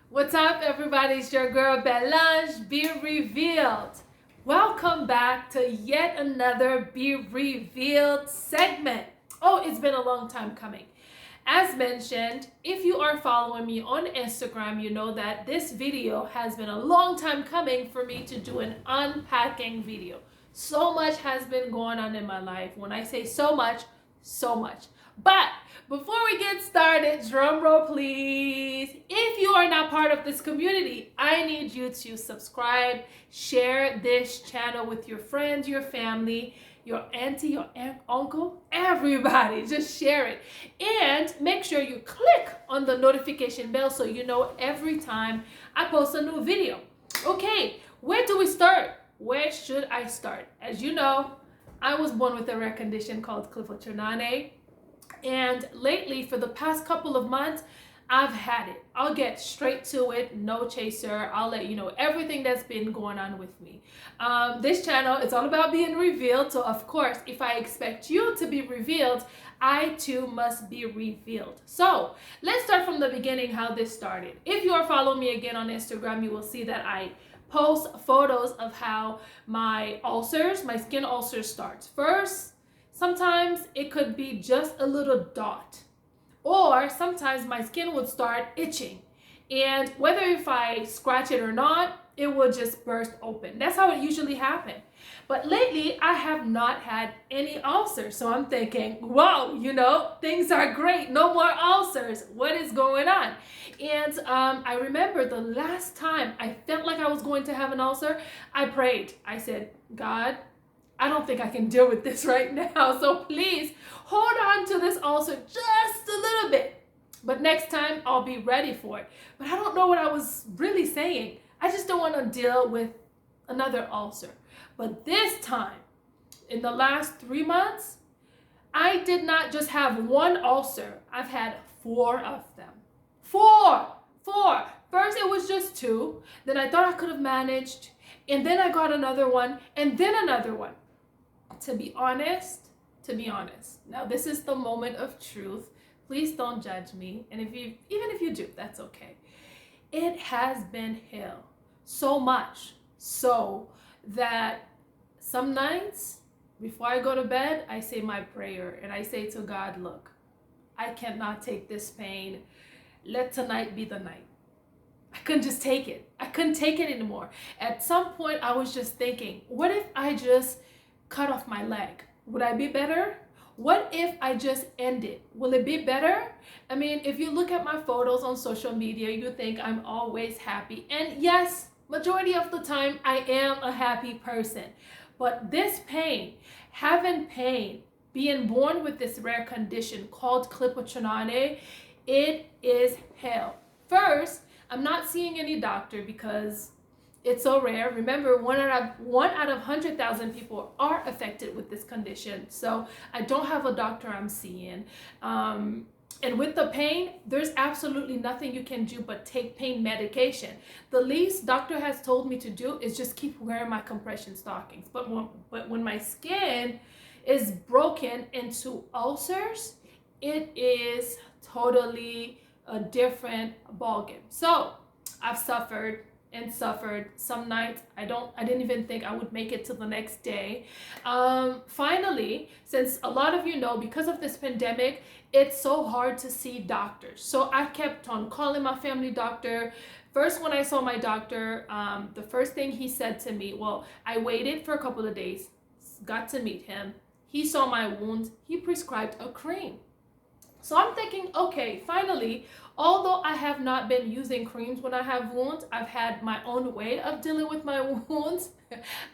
What's up, everybody? It's your girl Berlange. Be Revealed. Welcome back to yet another Be Revealed segment. Oh, it's been a long time coming. As mentioned, if you are following me on Instagram, you know that this video has been a long time coming for me to do an unpacking video. So much has been going on in my life. When I say so much, so much. But before we get started, drum roll please. If you are not part of this community, I need you to subscribe, share this channel with your friends, your family, your auntie, your uncle, everybody. Just share it. And make sure you click on the notification bell so you know every time I post a new video. Okay, where do we start? Where should I start? As you know, I was born with a rare condition called clifford and lately, for the past couple of months, I've had it. I'll get straight to it, no chaser. I'll let you know everything that's been going on with me. This channel, it's all about being revealed. So of course, if I expect you to be revealed, I too must be revealed. So let's start from the beginning, how this started. If you are following me again on Instagram, you will see that I post photos of how my skin ulcers starts. First, sometimes it could be just a little dot, or sometimes my skin would start itching, and whether if I scratch it or not, it will just burst open. That's how it usually happens. But lately I have not had any ulcers, so I'm thinking, whoa, things are great, no more ulcers, what is going on? And I remember the last time I felt like I was going to have an ulcer, I prayed. I said, God, I don't think I can deal with this right now. So please hold on to this ulcer just a little bit. But next time I'll be ready for it. But I don't know what I was really saying. I just don't want to deal with another ulcer. But this time, in the last 3 months, I did not just have one ulcer. I've had 4 of them. Four. First it was just 2. Then I thought I could have managed. And then I got another one. And then another one. To be honest, now this is the moment of truth. Please don't judge me. And even if you do, that's okay. It has been hell. So much so that some nights before I go to bed, I say my prayer and I say to God, look, I cannot take this pain. Let tonight be the night. I couldn't just take it. I couldn't take it anymore. At some point, I was just thinking, what if I just cut off my leg? Would I be better? What if I just end it? Will it be better? I mean, if you look at my photos on social media, you think I'm always happy. And yes, majority of the time, I am a happy person. But this pain, having pain, being born with this rare condition called clifford, it is hell. First, I'm not seeing any doctor because it's so rare. Remember, one out of 100,000 people are affected with this condition. So I don't have a doctor I'm seeing. And with the pain, there's absolutely nothing you can do but take pain medication. The least doctor has told me to do is just keep wearing my compression stockings. But when my skin is broken into ulcers, it is totally a different ballgame. So I've suffered. Some nights I didn't even think I would make it to the next day. Finally, since a lot of you know, because of this pandemic, it's so hard to see doctors. So I kept on calling my family doctor. First, when I saw my doctor, the first thing he said to me, I waited for a couple of days, got to meet him. He saw my wounds. He prescribed a cream. So I'm thinking, okay, finally, although I have not been using creams when I have wounds, I've had my own way of dealing with my wounds.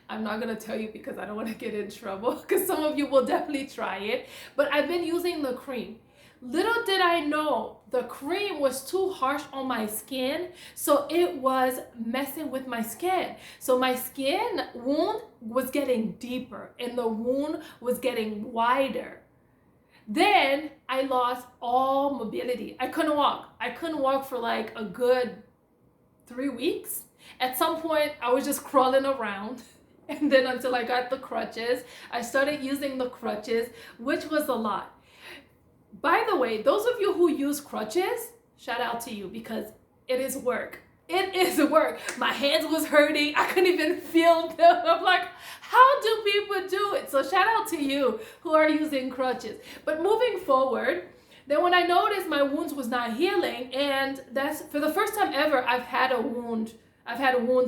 I'm not going to tell you because I don't want to get in trouble, because some of you will definitely try it. But I've been using the cream. Little did I know the cream was too harsh on my skin, so it was messing with my skin. So my skin wound was getting deeper and the wound was getting wider. Then I lost all mobility. I couldn't walk. I couldn't walk for like a good 3 weeks. At some point, I was just crawling around. And then until I got the crutches, I started using the crutches, which was a lot. By the way, those of you who use crutches, shout out to you, because it is work. It is work. My hands was hurting. I couldn't even feel them. I'm like, how do people do it? So shout out to you who are using crutches. But moving forward, then when I noticed my wounds was not healing, and that's for the first time ever, I've had wounds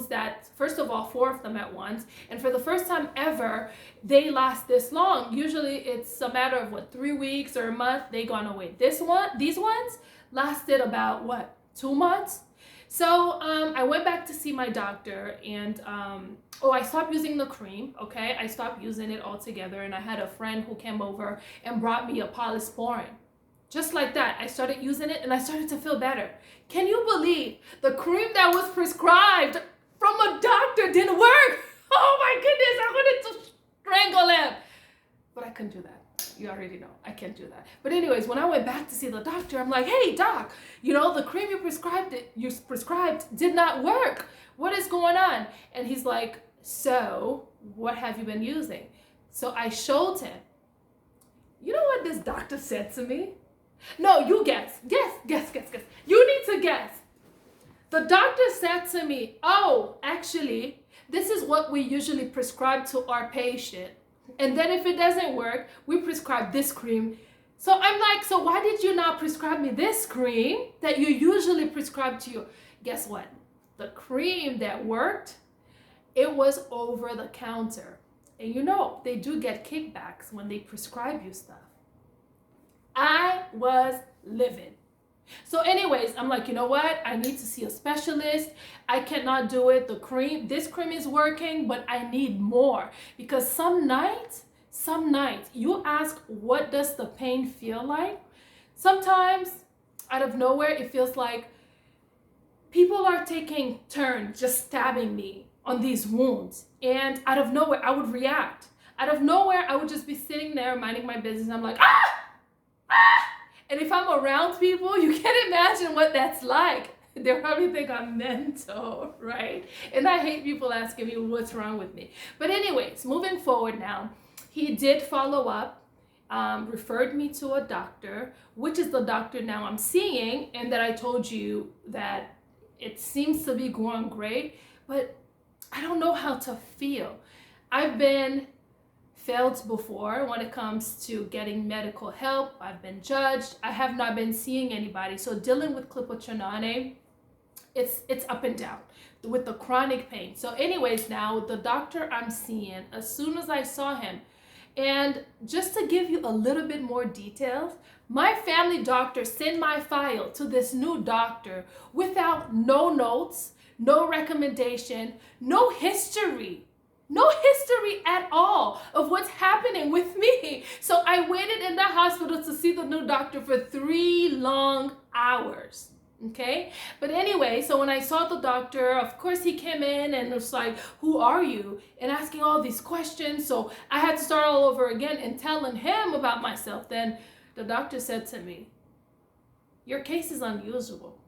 that, first of all, 4 of them at once. And for the first time ever, they last this long. Usually it's a matter of 3 weeks or a month, they gone away. These ones lasted about 2 months. So I went back to see my doctor, and I stopped using the cream. Okay, I stopped using it altogether, and I had a friend who came over and brought me a polysporin. Just like that, I started using it and I started to feel better. Can you believe the cream that was prescribed from a doctor didn't work? Oh my goodness, I wanted to strangle him. But I couldn't do that. You already know, I can't do that. But anyways, when I went back to see the doctor, I'm like, hey doc, the cream you prescribed did not work. What is going on? And he's like, so what have you been using? So I showed him. You know what this doctor said to me? No, you guess. Guess. You need to guess. The doctor said to me, oh, actually, this is what we usually prescribe to our patient. And then if it doesn't work, we prescribe this cream. So I'm like, so why did you not prescribe me this cream that you usually prescribe to you? Guess what? The cream that worked, it was over the counter. And they do get kickbacks when they prescribe you stuff. I was livid. So anyways, I'm like, you know what? I need to see a specialist. I cannot do it. This cream is working, but I need more. Because some nights, you ask, what does the pain feel like? Sometimes, out of nowhere, it feels like people are taking turns just stabbing me on these wounds. And out of nowhere, I would react. Out of nowhere, I would just be sitting there minding my business. I'm like, ah! And if I'm around people, you can't imagine what that's like. They probably think I'm mental, right? And I hate people asking me what's wrong with me. But anyways, moving forward now, he did follow up, referred me to a doctor, which is the doctor now I'm seeing, and that I told you that it seems to be going great, but I don't know how to feel. I've been failed before when it comes to getting medical help. I've been judged. I have not been seeing anybody. So dealing with clipotronane, it's up and down with the chronic pain. So anyways, now the doctor I'm seeing, as soon as I saw him, and just to give you a little bit more details, my family doctor sent my file to this new doctor without no notes, no recommendation, no history at all of what's happening with me. So I waited in the hospital to see the new doctor for 3 long hours. Okay, but anyway, so when I saw the doctor, of course he came in and was like, who are you? And asking all these questions. So I had to start all over again and telling him about myself. Then the doctor said to me, your case is unusual.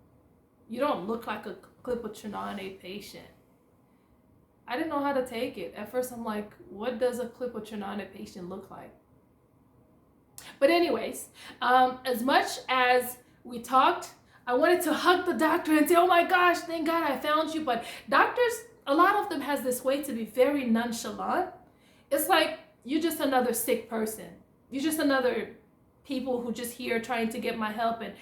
You don't look like a clipotronane patient. I didn't know how to take it. At first I'm like, what does a clipotronane patient look like? But anyways, as much as we talked, I wanted to hug the doctor and say, oh my gosh, thank God I found you. But doctors, a lot of them has this way to be very nonchalant. It's like, you're just another sick person. You're just another people who just here trying to get my help. And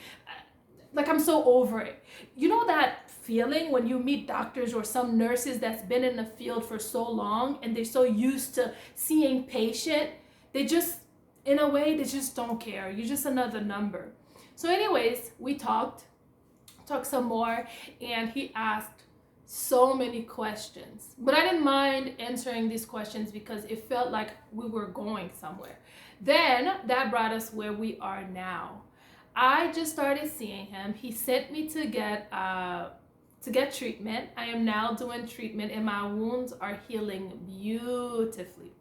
like, I'm so over it. You know that feeling when you meet doctors or some nurses that's been in the field for so long and they're so used to seeing patient, they just, in a way, they just don't care. You're just another number. So anyways, we talked some more, and he asked so many questions. But I didn't mind answering these questions because it felt like we were going somewhere. Then that brought us where we are now. I just started seeing him. He sent me to get treatment. I am now doing treatment and my wounds are healing beautifully.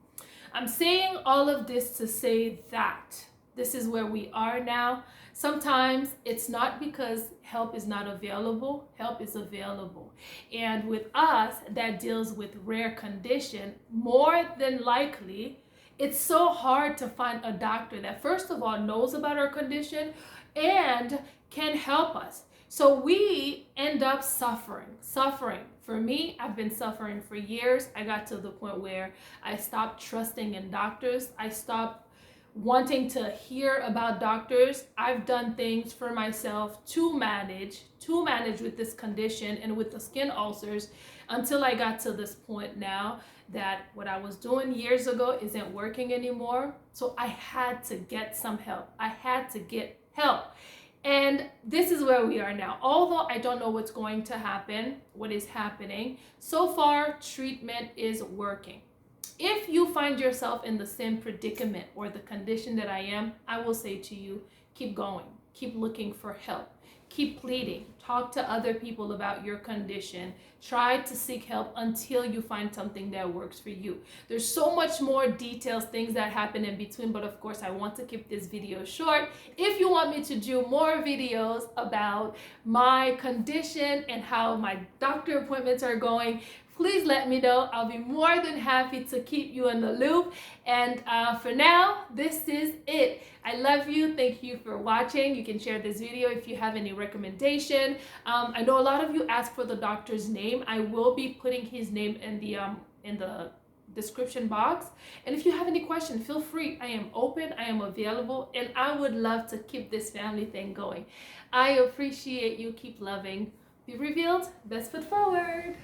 I'm saying all of this to say that this is where we are now. Sometimes it's not because help is not available. Help is available. And with us that deals with rare condition, more than likely, it's so hard to find a doctor that first of all knows about our condition and can help us. So we end up suffering. For me, I've been suffering for years. I got to the point where I stopped trusting in doctors. I stopped wanting to hear about doctors. I've done things for myself to manage with this condition and with the skin ulcers until I got to this point now that what I was doing years ago isn't working anymore. So I had to get some help. I had to get help. And this is where we are now. Although I don't know what's going to happen, what is happening, so far treatment is working. If you find yourself in the same predicament or the condition that I am, I will say to you, keep going, keep looking for help, keep pleading, talk to other people about your condition, try to seek help until you find something that works for you. There's so much more details, things that happen in between, but of course I want to keep this video short. If you want me to do more videos about my condition and how my doctor appointments are going, please let me know. I'll be more than happy to keep you in the loop. And for now, this is it. I love you. Thank you for watching. You can share this video if you have any recommendation. I know a lot of you asked for the doctor's name. I will be putting his name in the description box. And if you have any questions, feel free. I am open, I am available, and I would love to keep this family thing going. I appreciate you. Keep loving. Be revealed. Best foot forward.